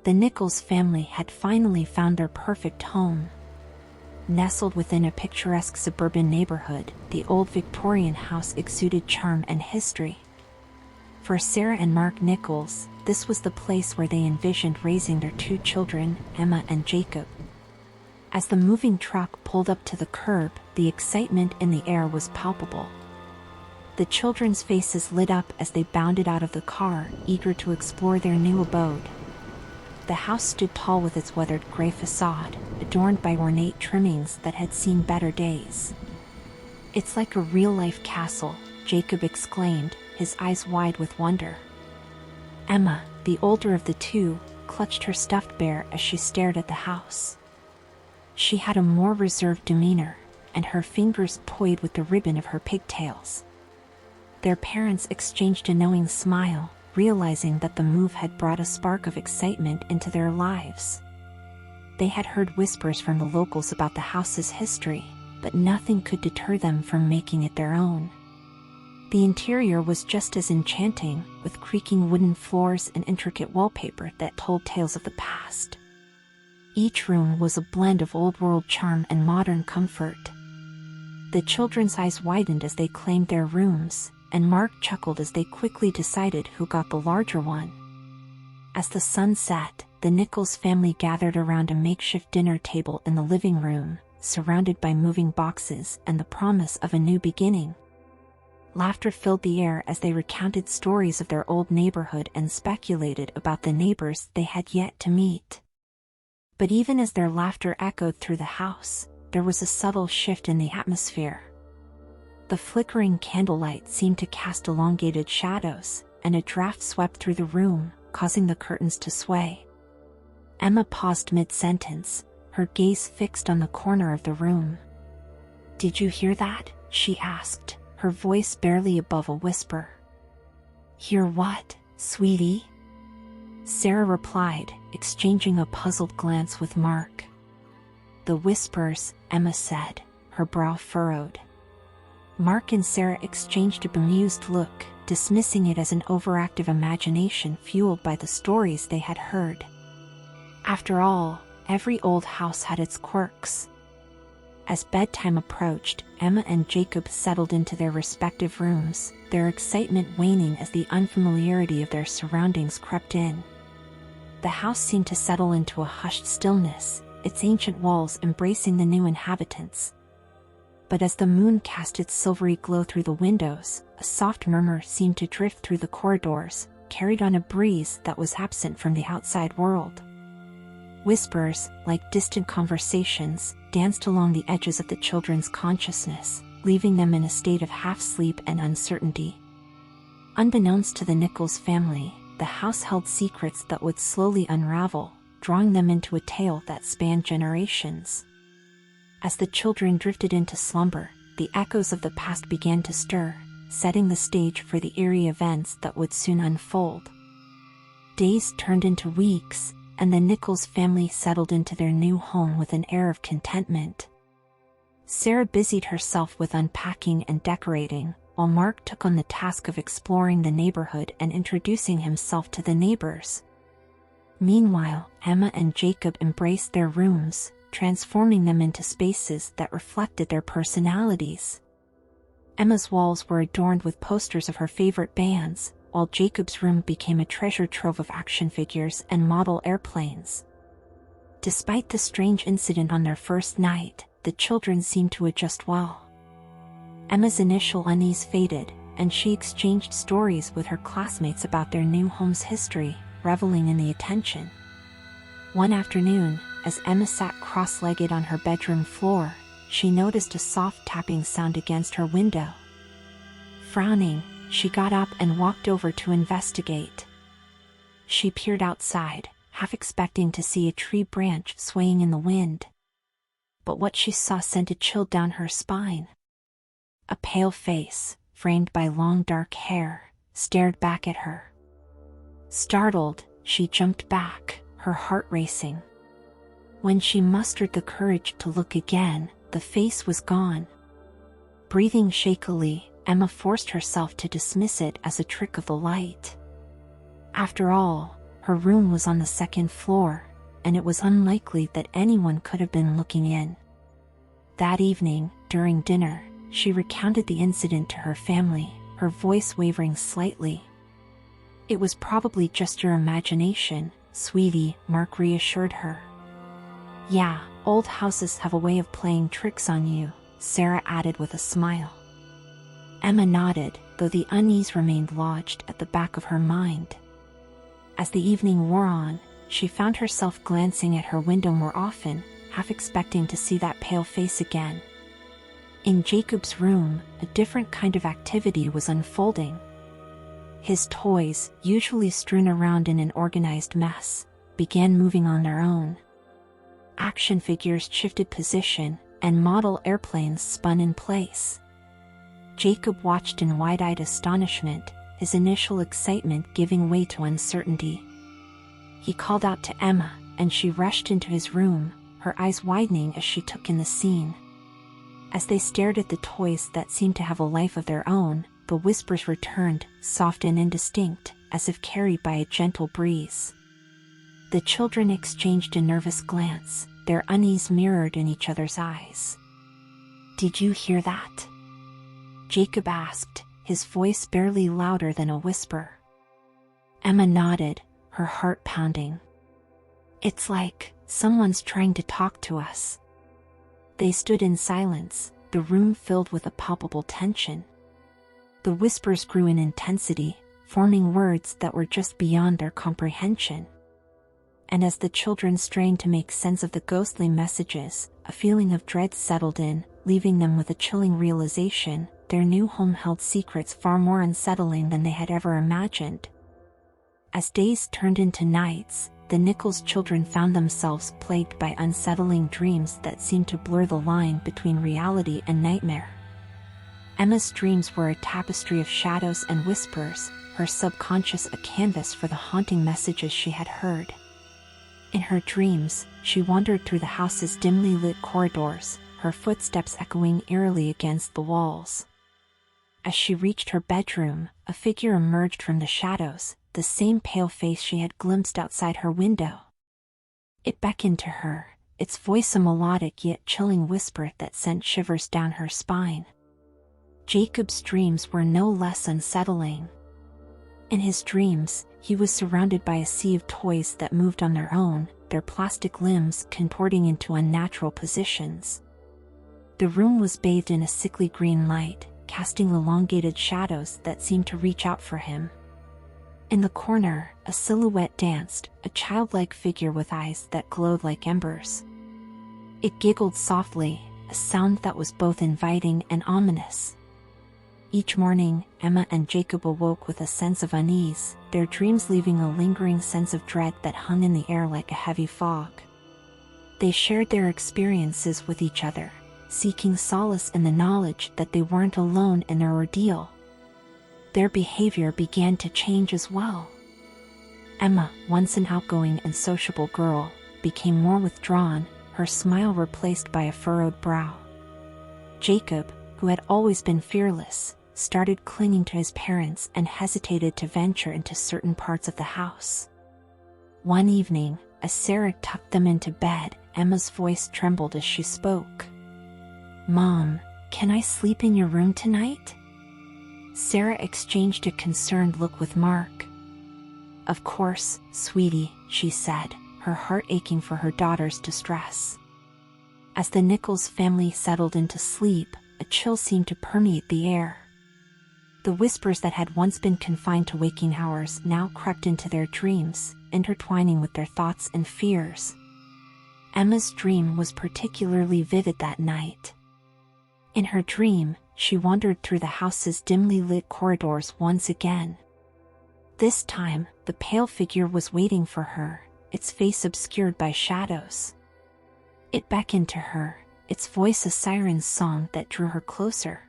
The Nichols family had finally found their perfect home. Nestled within a picturesque suburban neighborhood, the old Victorian house exuded charm and history. For Sarah and Mark Nichols, this was the place where they envisioned raising their two children, Emma and Jacob. As the moving truck pulled up to the curb, the excitement in the air was palpable. The children's faces lit up as they bounded out of the car, eager to explore their new abode. The house stood tall with its weathered gray facade, adorned by ornate trimmings that had seen better days. "It's like a real-life castle," Jacob exclaimed, his eyes wide with wonder. Emma, the older of the two, clutched her stuffed bear as she stared at the house. She had a more reserved demeanor, and her fingers toyed with the ribbon of her pigtails. Their parents exchanged a knowing smile, realizing that the move had brought a spark of excitement into their lives. They had heard whispers from the locals about the house's history, but nothing could deter them from making it their own. The interior was just as enchanting, with creaking wooden floors and intricate wallpaper that told tales of the past. Each room was a blend of old-world charm and modern comfort. The children's eyes widened as they claimed their rooms, and Mark chuckled as they quickly decided who got the larger one. As the sun set, the Nichols family gathered around a makeshift dinner table in the living room, surrounded by moving boxes and the promise of a new beginning. Laughter filled the air as they recounted stories of their old neighborhood and speculated about the neighbors they had yet to meet. But even as their laughter echoed through the house, there was a subtle shift in the atmosphere. The flickering candlelight seemed to cast elongated shadows, and a draft swept through the room, causing the curtains to sway. Emma paused mid-sentence, her gaze fixed on the corner of the room. "Did you hear that?" she asked, her voice barely above a whisper. "Hear what, sweetie?" Sarah replied, exchanging a puzzled glance with Mark. "The whispers," Emma said, her brow furrowed. Mark and Sarah exchanged a bemused look, dismissing it as an overactive imagination fueled by the stories they had heard. After all, every old house had its quirks. As bedtime approached, Emma and Jacob settled into their respective rooms, their excitement waning as the unfamiliarity of their surroundings crept in. The house seemed to settle into a hushed stillness, its ancient walls embracing the new inhabitants. But as the moon cast its silvery glow through the windows, a soft murmur seemed to drift through the corridors, carried on a breeze that was absent from the outside world. Whispers, like distant conversations, danced along the edges of the children's consciousness, leaving them in a state of half-sleep and uncertainty. Unbeknownst to the Nichols family, the house held secrets that would slowly unravel, drawing them into a tale that spanned generations. As the children drifted into slumber, the echoes of the past began to stir, setting the stage for the eerie events that would soon unfold. Days turned into weeks, and the Nichols family settled into their new home with an air of contentment. Sarah busied herself with unpacking and decorating, while Mark took on the task of exploring the neighborhood and introducing himself to the neighbors. Meanwhile, Emma and Jacob embraced their rooms, transforming them into spaces that reflected their personalities. Emma's walls were adorned with posters of her favorite bands, while Jacob's room became a treasure trove of action figures and model airplanes. Despite the strange incident on their first night, the children seemed to adjust well. Emma's initial unease faded, and she exchanged stories with her classmates about their new home's history, reveling in the attention. One afternoon, as Emma sat cross-legged on her bedroom floor, she noticed a soft tapping sound against her window. Frowning, she got up and walked over to investigate. She peered outside, half expecting to see a tree branch swaying in the wind. But what she saw sent a chill down her spine. A pale face, framed by long dark hair, stared back at her. Startled, she jumped back, her heart racing. When she mustered the courage to look again, the face was gone. Breathing shakily, Emma forced herself to dismiss it as a trick of the light. After all, Her room was on the second floor, and it was unlikely that anyone could have been looking in. That evening, during dinner, she recounted the incident to her family, her voice wavering slightly. "It was probably just your imagination, sweetie," Mark reassured her. "Yeah, old houses have a way of playing tricks on you," Sarah added with a smile. Emma nodded, though the unease remained lodged at the back of her mind. As the evening wore on, she found herself glancing at her window more often, half expecting to see that pale face again. In Jacob's room, a different kind of activity was unfolding. His toys, usually strewn around in an organized mess, began moving on their own. Action figures shifted position, and model airplanes spun in place. Jacob watched in wide-eyed astonishment, his initial excitement giving way to uncertainty. He called out to Emma, and she rushed into his room, her eyes widening as she took in the scene. As they stared at the toys that seemed to have a life of their own, the whispers returned, soft and indistinct, as if carried by a gentle breeze. The children exchanged a nervous glance, their unease mirrored in each other's eyes. "Did you hear that?" Jacob asked, his voice barely louder than a whisper. Emma nodded, her heart pounding. "It's like someone's trying to talk to us." They stood in silence, the room filled with a palpable tension. The whispers grew in intensity, forming words that were just beyond their comprehension. And as the children strained to make sense of the ghostly messages, a feeling of dread settled in, leaving them with a chilling realization: their new home held secrets far more unsettling than they had ever imagined. As days turned into nights, the Nichols children found themselves plagued by unsettling dreams that seemed to blur the line between reality and nightmare. Emma's dreams were a tapestry of shadows and whispers, her subconscious a canvas for the haunting messages she had heard. In her dreams, she wandered through the house's dimly lit corridors, her footsteps echoing eerily against the walls. As she reached her bedroom, a figure emerged from the shadows, the same pale face she had glimpsed outside her window. It beckoned to her, its voice a melodic yet chilling whisper that sent shivers down her spine. Jacob's dreams were no less unsettling. In his dreams, he was surrounded by a sea of toys that moved on their own, their plastic limbs contorting into unnatural positions. The room was bathed in a sickly green light, casting elongated shadows that seemed to reach out for him. In the corner, a silhouette danced, a childlike figure with eyes that glowed like embers. It giggled softly, a sound that was both inviting and ominous. Each morning, Emma and Jacob awoke with a sense of unease, their dreams leaving a lingering sense of dread that hung in the air like a heavy fog. They shared their experiences with each other, seeking solace in the knowledge that they weren't alone in their ordeal. Their behavior began to change as well. Emma, once an outgoing and sociable girl, became more withdrawn, her smile replaced by a furrowed brow. Jacob, who had always been fearless, started clinging to his parents and hesitated to venture into certain parts of the house. One evening, as Sarah tucked them into bed, Emma's voice trembled as she spoke. "Mom, can I sleep in your room tonight?" Sarah exchanged a concerned look with Mark. "Of course, sweetie," she said, her heart aching for her daughter's distress. As the Nichols family settled into sleep, a chill seemed to permeate the air. The whispers that had once been confined to waking hours now crept into their dreams, intertwining with their thoughts and fears. Emma's dream was particularly vivid that night. In her dream, she wandered through the house's dimly lit corridors once again. This time, the pale figure was waiting for her, its face obscured by shadows. It beckoned to her, its voice a siren's song that drew her closer.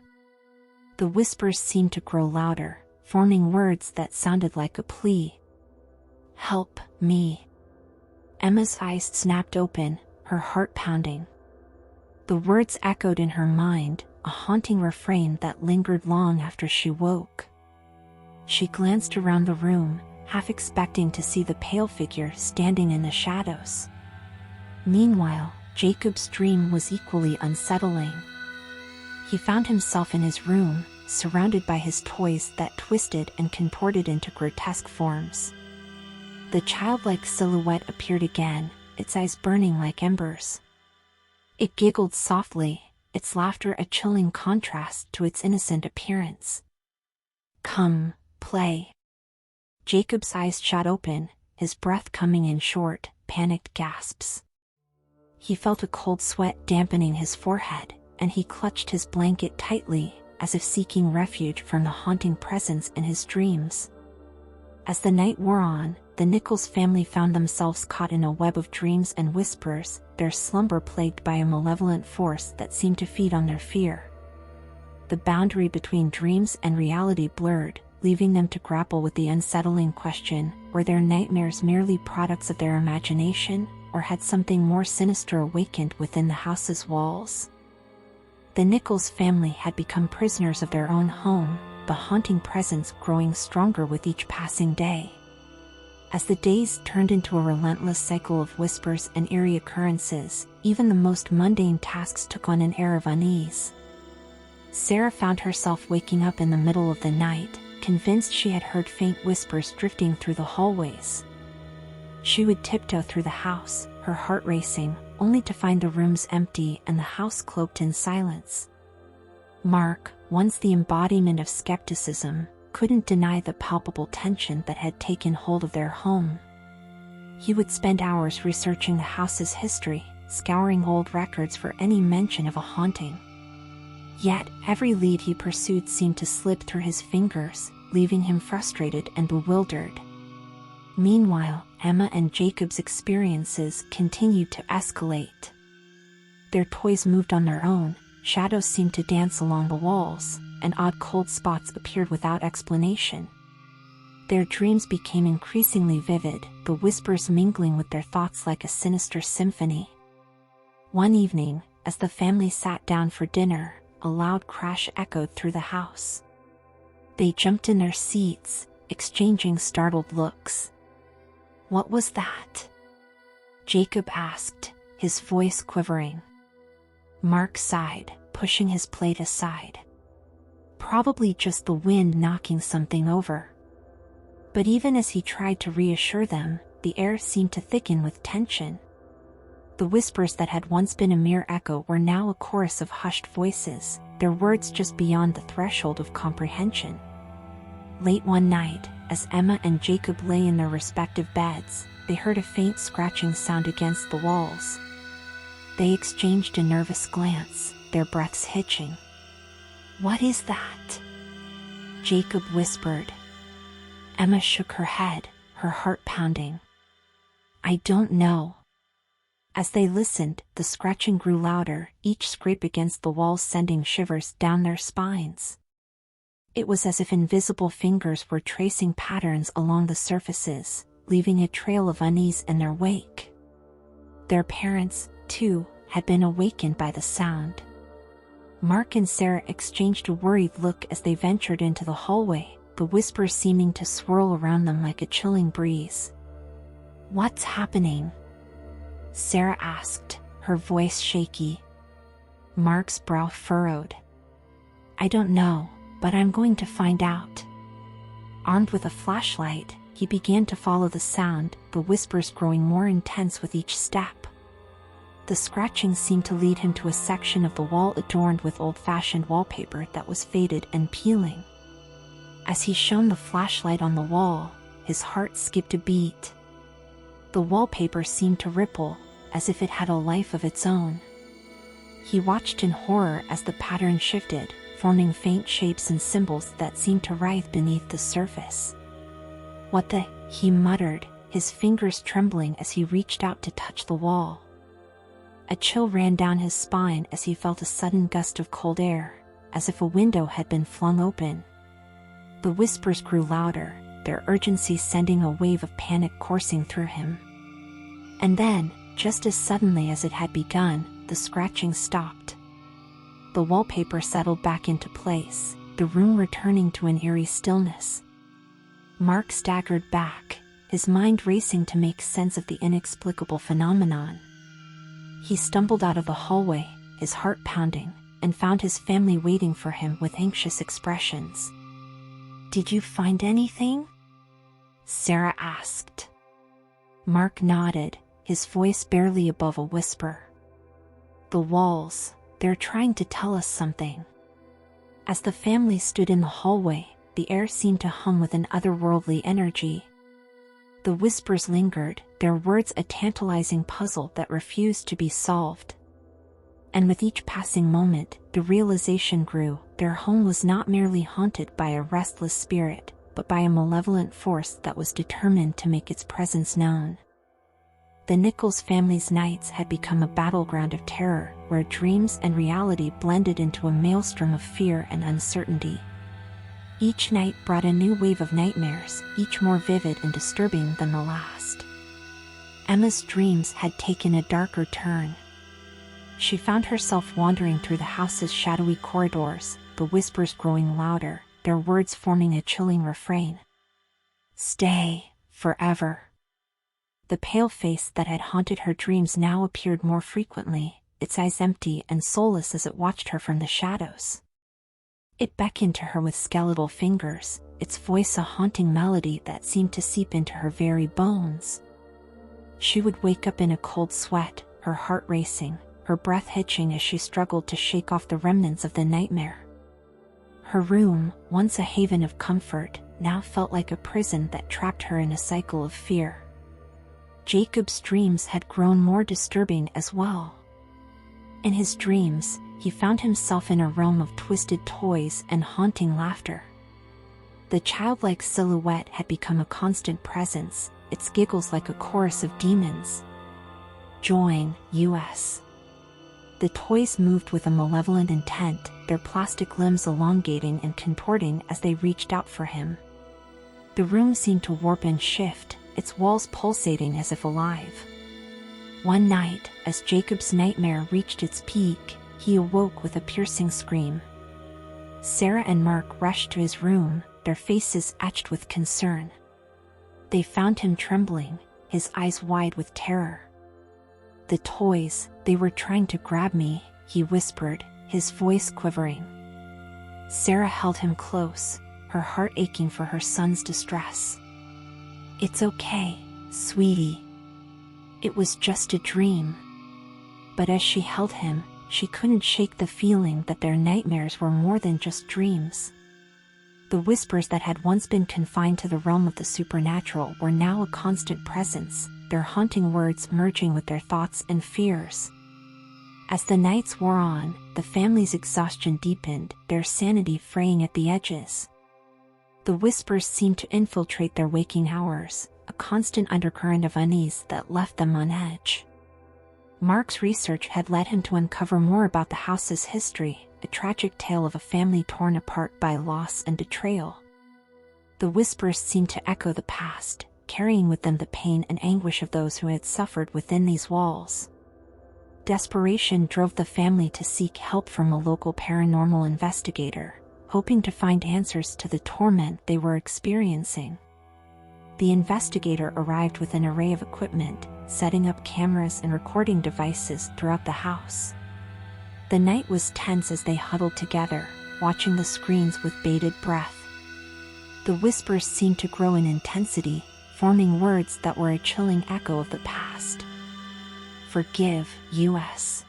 The whispers seemed to grow louder, forming words that sounded like a plea. "Help me." Emma's eyes snapped open, her heart pounding. The words echoed in her mind, a haunting refrain that lingered long after she woke. She glanced around the room, half expecting to see the pale figure standing in the shadows. Meanwhile, Jacob's dream was equally unsettling. He found himself in his room, surrounded by his toys that twisted and contorted into grotesque forms. The childlike silhouette appeared again, its eyes burning like embers. It giggled softly, its laughter a chilling contrast to its innocent appearance. "Come, play." Jacob's eyes shot open, his breath coming in short, panicked gasps. He felt a cold sweat dampening his forehead, and he clutched his blanket tightly, as if seeking refuge from the haunting presence in his dreams. As the night wore on, the Nichols family found themselves caught in a web of dreams and whispers, their slumber plagued by a malevolent force that seemed to feed on their fear. The boundary between dreams and reality blurred, leaving them to grapple with the unsettling question, were their nightmares merely products of their imagination, or had something more sinister awakened within the house's walls? The Nichols family had become prisoners of their own home, the haunting presence growing stronger with each passing day. As the days turned into a relentless cycle of whispers and eerie occurrences, even the most mundane tasks took on an air of unease. Sarah found herself waking up in the middle of the night, convinced she had heard faint whispers drifting through the hallways. She would tiptoe through the house, her heart racing, only to find the rooms empty and the house cloaked in silence. Mark, once the embodiment of skepticism, couldn't deny the palpable tension that had taken hold of their home. He would spend hours researching the house's history, scouring old records for any mention of a haunting. Yet, every lead he pursued seemed to slip through his fingers, leaving him frustrated and bewildered. Meanwhile, Emma and Jacob's experiences continued to escalate. Their toys moved on their own, shadows seemed to dance along the walls, and odd cold spots appeared without explanation. Their dreams became increasingly vivid, the whispers mingling with their thoughts like a sinister symphony. One evening, as the family sat down for dinner, a loud crash echoed through the house. They jumped in their seats, exchanging startled looks. "What was that?" Jacob asked, his voice quivering. Mark sighed, pushing his plate aside. "Probably just the wind knocking something over." But even as he tried to reassure them, the air seemed to thicken with tension. The whispers that had once been a mere echo were now a chorus of hushed voices, their words just beyond the threshold of comprehension. Late one night, as Emma and Jacob lay in their respective beds, they heard a faint scratching sound against the walls. They exchanged a nervous glance, their breaths hitching. "What is that?" Jacob whispered. Emma shook her head, her heart pounding. "I don't know." As they listened, the scratching grew louder, each scrape against the walls sending shivers down their spines. It was as if invisible fingers were tracing patterns along the surfaces, leaving a trail of unease in their wake. Their parents, too, had been awakened by the sound. Mark and Sarah exchanged a worried look as they ventured into the hallway, the whispers seeming to swirl around them like a chilling breeze. "What's happening?" Sarah asked, her voice shaky. Mark's brow furrowed. "I don't know, but I'm going to find out." Armed with a flashlight, he began to follow the sound, the whispers growing more intense with each step. The scratching seemed to lead him to a section of the wall adorned with old-fashioned wallpaper that was faded and peeling. As he shone the flashlight on the wall, his heart skipped a beat. The wallpaper seemed to ripple, as if it had a life of its own. He watched in horror as the pattern shifted, forming faint shapes and symbols that seemed to writhe beneath the surface. "What the?" he muttered, his fingers trembling as he reached out to touch the wall. A chill ran down his spine as he felt a sudden gust of cold air, as if a window had been flung open. The whispers grew louder, their urgency sending a wave of panic coursing through him. And then, just as suddenly as it had begun, the scratching stopped. The wallpaper settled back into place, the room returning to an eerie stillness. Mark staggered back, his mind racing to make sense of the inexplicable phenomenon. He stumbled out of the hallway, his heart pounding, and found his family waiting for him with anxious expressions. "Did you find anything?" Sarah asked. Mark nodded, his voice barely above a whisper. "The walls, they're trying to tell us something." As the family stood in the hallway, the air seemed to hum with an otherworldly energy. The whispers lingered, their words a tantalizing puzzle that refused to be solved. And with each passing moment, the realization grew: their home was not merely haunted by a restless spirit, but by a malevolent force that was determined to make its presence known. The Nichols family's nights had become a battleground of terror, where dreams and reality blended into a maelstrom of fear and uncertainty. Each night brought a new wave of nightmares, each more vivid and disturbing than the last. Emma's dreams had taken a darker turn. She found herself wandering through the house's shadowy corridors, the whispers growing louder, their words forming a chilling refrain. "Stay, forever." The pale face that had haunted her dreams now appeared more frequently, its eyes empty and soulless as it watched her from the shadows. It beckoned to her with skeletal fingers, its voice a haunting melody that seemed to seep into her very bones. She would wake up in a cold sweat, her heart racing, her breath hitching as she struggled to shake off the remnants of the nightmare. Her room, once a haven of comfort, now felt like a prison that trapped her in a cycle of fear. Jacob's dreams had grown more disturbing as well. In his dreams, he found himself in a realm of twisted toys and haunting laughter. The childlike silhouette had become a constant presence, its giggles like a chorus of demons. Join US. The toys moved with a malevolent intent, their plastic limbs elongating and contorting as they reached out for him. The room seemed to warp and shift, its walls pulsating as if alive. One night, as Jacob's nightmare reached its peak, he awoke with a piercing scream. Sarah and Mark rushed to his room, their faces etched with concern. They found him trembling, his eyes wide with terror. "The toys, they were trying to grab me," he whispered, his voice quivering. Sarah held him close, her heart aching for her son's distress. "It's okay, sweetie. It was just a dream." But as she held him, she couldn't shake the feeling that their nightmares were more than just dreams. The whispers that had once been confined to the realm of the supernatural were now a constant presence, their haunting words merging with their thoughts and fears. As the nights wore on, the family's exhaustion deepened, their sanity fraying at the edges. The whispers seemed to infiltrate their waking hours, a constant undercurrent of unease that left them on edge. Mark's research had led him to uncover more about the house's history, a tragic tale of a family torn apart by loss and betrayal. The whispers seemed to echo the past, carrying with them the pain and anguish of those who had suffered within these walls. Desperation drove the family to seek help from a local paranormal investigator, hoping to find answers to the torment they were experiencing. The investigator arrived with an array of equipment, setting up cameras and recording devices throughout the house. The night was tense as they huddled together, watching the screens with bated breath. The whispers seemed to grow in intensity, forming words that were a chilling echo of the past. "Forgive, US."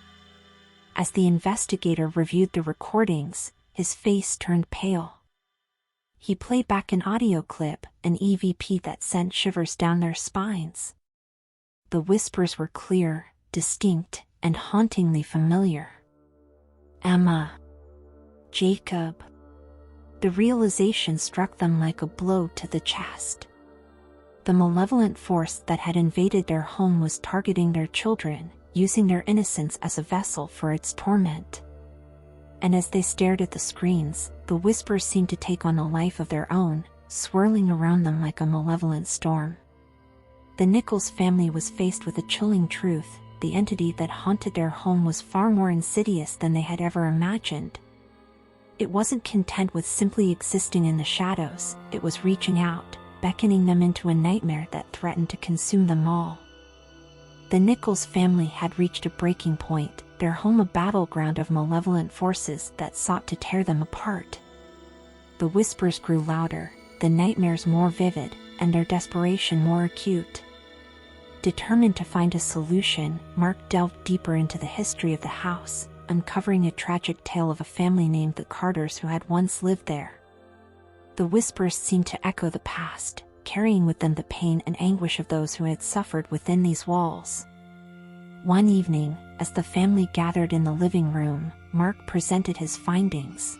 As the investigator reviewed the recordings, his face turned pale. He played back an audio clip, an EVP that sent shivers down their spines. The whispers were clear, distinct, and hauntingly familiar. "Emma. Jacob." The realization struck them like a blow to the chest. The malevolent force that had invaded their home was targeting their children, using their innocence as a vessel for its torment. And as they stared at the screens, the whispers seemed to take on a life of their own, swirling around them like a malevolent storm. The Nichols family was faced with a chilling truth: the entity that haunted their home was far more insidious than they had ever imagined. It wasn't content with simply existing in the shadows, it was reaching out, beckoning them into a nightmare that threatened to consume them all. The Nichols family had reached a breaking point, their home a battleground of malevolent forces that sought to tear them apart. The whispers grew louder, the nightmares more vivid, and their desperation more acute. Determined to find a solution, Mark delved deeper into the history of the house, uncovering a tragic tale of a family named the Carters who had once lived there. The whispers seemed to echo the past, carrying with them the pain and anguish of those who had suffered within these walls. One evening, as the family gathered in the living room, Mark presented his findings.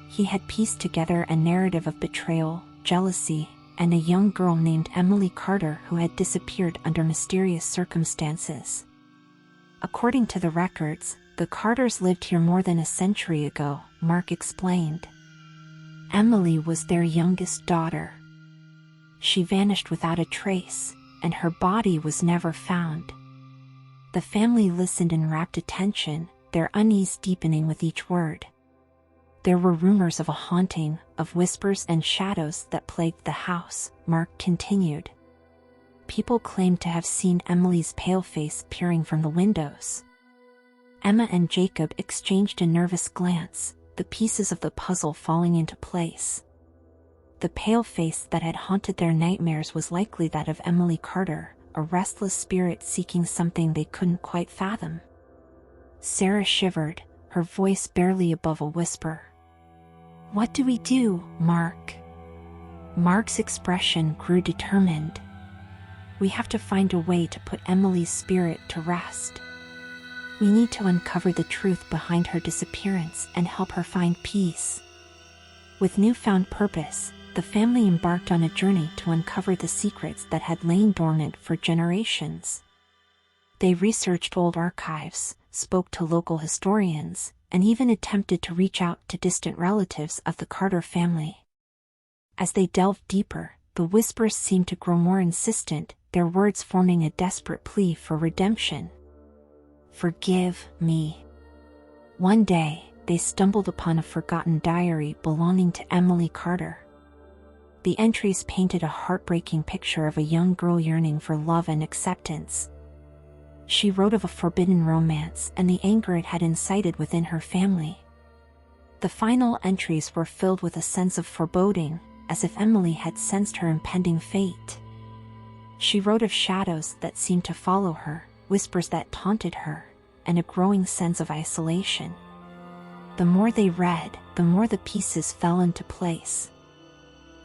He had pieced together a narrative of betrayal, jealousy, and a young girl named Emily Carter who had disappeared under mysterious circumstances. According to the records, the Carters lived here more than a century ago, Mark explained. Emily was their youngest daughter. She vanished without a trace, and her body was never found. The family listened in rapt attention, their unease deepening with each word. There were rumors of a haunting, of whispers and shadows that plagued the house, Mark continued. People claimed to have seen Emily's pale face peering from the windows. Emma and Jacob exchanged a nervous glance, the pieces of the puzzle falling into place. The pale face that had haunted their nightmares was likely that of Emily Carter, a restless spirit seeking something they couldn't quite fathom. Sarah shivered, her voice barely above a whisper. "What do we do, Mark?" Mark's expression grew determined. "We have to find a way to put Emily's spirit to rest. We need to uncover the truth behind her disappearance and help her find peace." With newfound purpose, the family embarked on a journey to uncover the secrets that had lain dormant for generations. They researched old archives, spoke to local historians, and even attempted to reach out to distant relatives of the Carter family. As they delved deeper, the whispers seemed to grow more insistent, their words forming a desperate plea for redemption. "Forgive me." One day, they stumbled upon a forgotten diary belonging to Emily Carter. The entries painted a heartbreaking picture of a young girl yearning for love and acceptance. She wrote of a forbidden romance and the anger it had incited within her family. The final entries were filled with a sense of foreboding, as if Emily had sensed her impending fate. She wrote of shadows that seemed to follow her, whispers that taunted her, and a growing sense of isolation. The more they read, the more the pieces fell into place.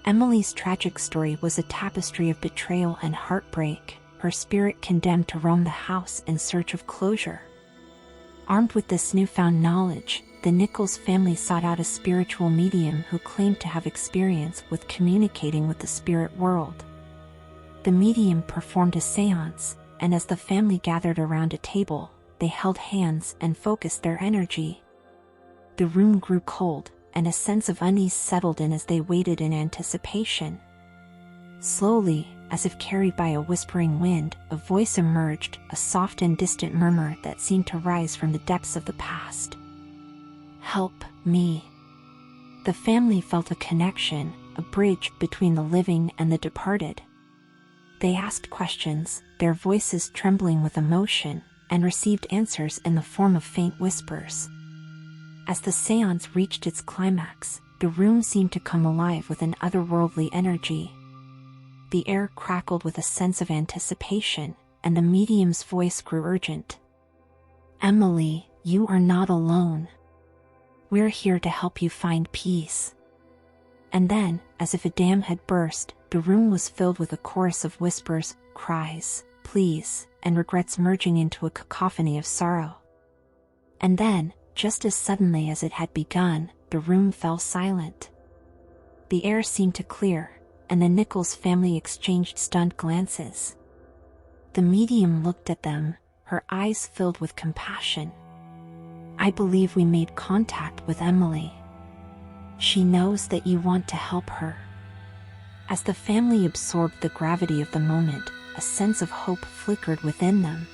Emily's tragic story was a tapestry of betrayal and heartbreak, her spirit condemned to roam the house in search of closure. Armed with this newfound knowledge, the Nichols family sought out a spiritual medium who claimed to have experience with communicating with the spirit world. The medium performed a seance, and as the family gathered around a table, they held hands and focused their energy. The room grew cold, and a sense of unease settled in as they waited in anticipation. Slowly, as if carried by a whispering wind, a voice emerged, a soft and distant murmur that seemed to rise from the depths of the past. "Help me." The family felt a connection, a bridge between the living and the departed. They asked questions, their voices trembling with emotion, and received answers in the form of faint whispers. As the seance reached its climax, the room seemed to come alive with an otherworldly energy. The air crackled with a sense of anticipation, and the medium's voice grew urgent. "Emily, you are not alone. We're here to help you find peace." And then, as if a dam had burst, the room was filled with a chorus of whispers, cries, pleas, and regrets merging into a cacophony of sorrow. And then, just as suddenly as it had begun, the room fell silent. The air seemed to clear, and the Nichols family exchanged stunned glances. The medium looked at them, her eyes filled with compassion. "I believe we made contact with Emily. She knows that you want to help her." As the family absorbed the gravity of the moment, a sense of hope flickered within them.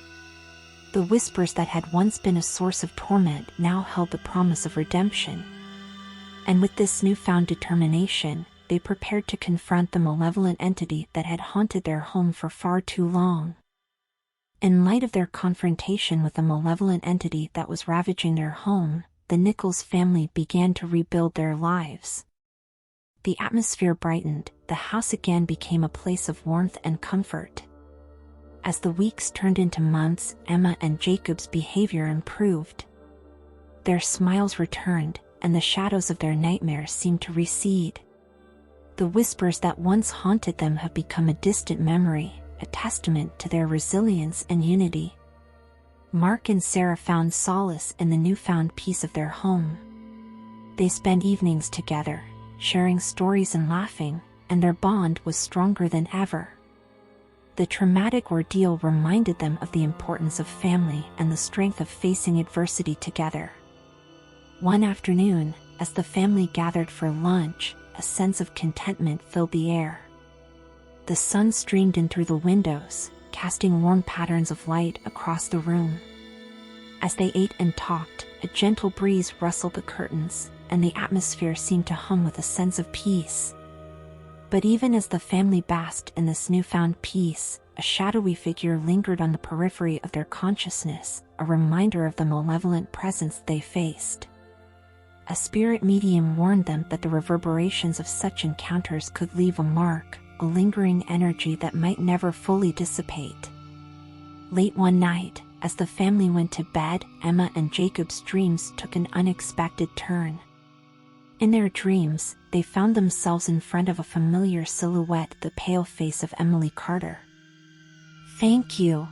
The whispers that had once been a source of torment now held the promise of redemption. And with this newfound determination, they prepared to confront the malevolent entity that had haunted their home for far too long. In light of their confrontation with the malevolent entity that was ravaging their home, the Nichols family began to rebuild their lives. The atmosphere brightened, the house again became a place of warmth and comfort. As the weeks turned into months, Emma and Jacob's behavior improved. Their smiles returned, and the shadows of their nightmares seemed to recede. The whispers that once haunted them have become a distant memory, a testament to their resilience and unity. Mark and Sarah found solace in the newfound peace of their home. They spent evenings together, sharing stories and laughing, and their bond was stronger than ever. The traumatic ordeal reminded them of the importance of family and the strength of facing adversity together. One afternoon, as the family gathered for lunch, a sense of contentment filled the air. The sun streamed in through the windows, casting warm patterns of light across the room. As they ate and talked, a gentle breeze rustled the curtains, and the atmosphere seemed to hum with a sense of peace. But even as the family basked in this newfound peace, a shadowy figure lingered on the periphery of their consciousness, a reminder of the malevolent presence they faced. A spirit medium warned them that the reverberations of such encounters could leave a mark, a lingering energy that might never fully dissipate. Late one night, as the family went to bed, Emma and Jacob's dreams took an unexpected turn. In their dreams, they found themselves in front of a familiar silhouette, the pale face of Emily Carter. "Thank you,"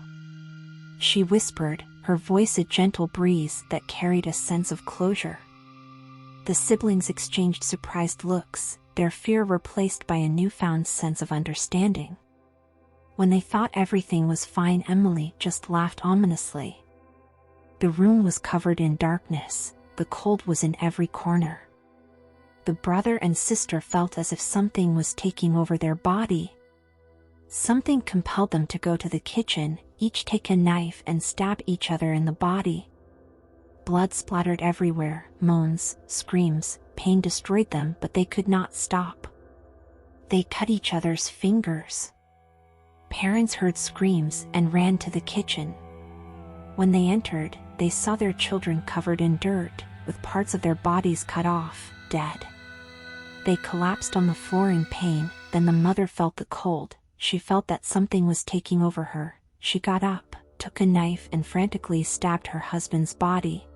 she whispered, her voice a gentle breeze that carried a sense of closure. The siblings exchanged surprised looks, their fear replaced by a newfound sense of understanding. When they thought everything was fine, Emily just laughed ominously. The room was covered in darkness, the cold was in every corner. The brother and sister felt as if something was taking over their body. Something compelled them to go to the kitchen, each take a knife and stab each other in the body. Blood splattered everywhere, moans, screams, pain destroyed them, but they could not stop. They cut each other's fingers. Parents heard screams and ran to the kitchen. When they entered, they saw their children covered in dirt, with parts of their bodies cut off, dead. They collapsed on the floor in pain, then the mother felt the cold. She felt that something was taking over her. She got up, took a knife and frantically stabbed her husband's body.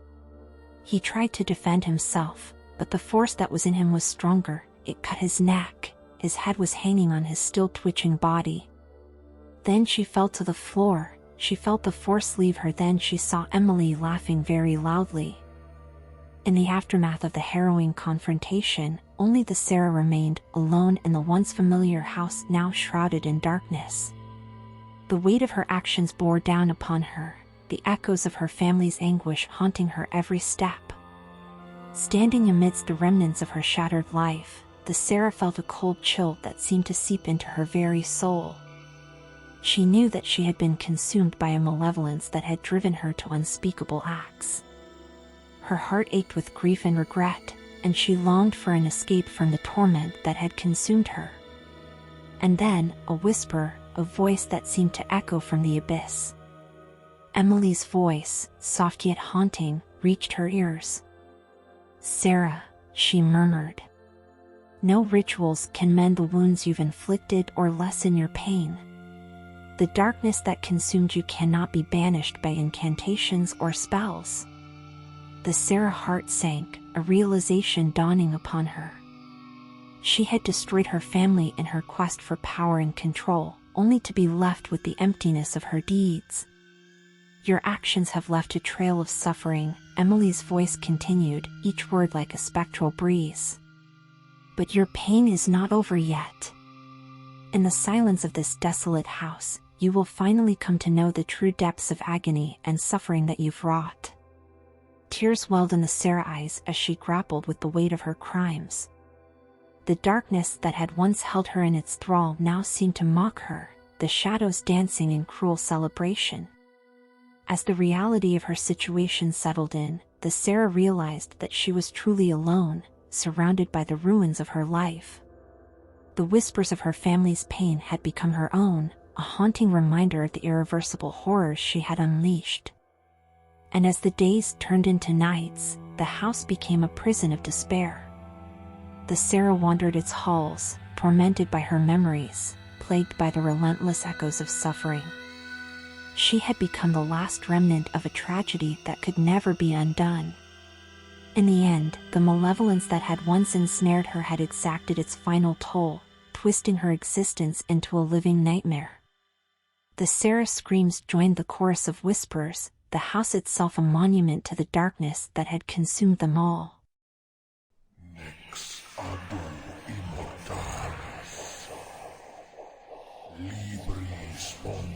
He tried to defend himself, but the force that was in him was stronger. It cut his neck. His head was hanging on his still twitching body. Then she fell to the floor. She felt the force leave her. Then she saw Emily laughing very loudly. In the aftermath of the harrowing confrontation, only the Sarah remained, alone in the once familiar house now shrouded in darkness. The weight of her actions bore down upon her, the echoes of her family's anguish haunting her every step. Standing amidst the remnants of her shattered life, the Sarah felt a cold chill that seemed to seep into her very soul. She knew that she had been consumed by a malevolence that had driven her to unspeakable acts. Her heart ached with grief and regret, and she longed for an escape from the torment that had consumed her. And then, a whisper, a voice that seemed to echo from the abyss. Emily's voice, soft yet haunting, reached her ears. "Sarah," she murmured. "No rituals can mend the wounds you've inflicted or lessen your pain. The darkness that consumed you cannot be banished by incantations or spells." The Sarah heart sank, a realization dawning upon her. She had destroyed her family in her quest for power and control, only to be left with the emptiness of her deeds. "Your actions have left a trail of suffering," Emily's voice continued, each word like a spectral breeze. "But your pain is not over yet. In the silence of this desolate house, you will finally come to know the true depths of agony and suffering that you've wrought." Tears welled in the Sarah eyes as she grappled with the weight of her crimes. The darkness that had once held her in its thrall now seemed to mock her, the shadows dancing in cruel celebration. As the reality of her situation settled in, the Sarah realized that she was truly alone, surrounded by the ruins of her life. The whispers of her family's pain had become her own, a haunting reminder of the irreversible horrors she had unleashed. And as the days turned into nights, the house became a prison of despair. The Sarah wandered its halls, tormented by her memories, plagued by the relentless echoes of suffering. She had become the last remnant of a tragedy that could never be undone. In the end, the malevolence that had once ensnared her had exacted its final toll, twisting her existence into a living nightmare. The Sarah screams joined the chorus of whispers, the house itself a monument to the darkness that had consumed them all. Nex adu immortalis, libri spon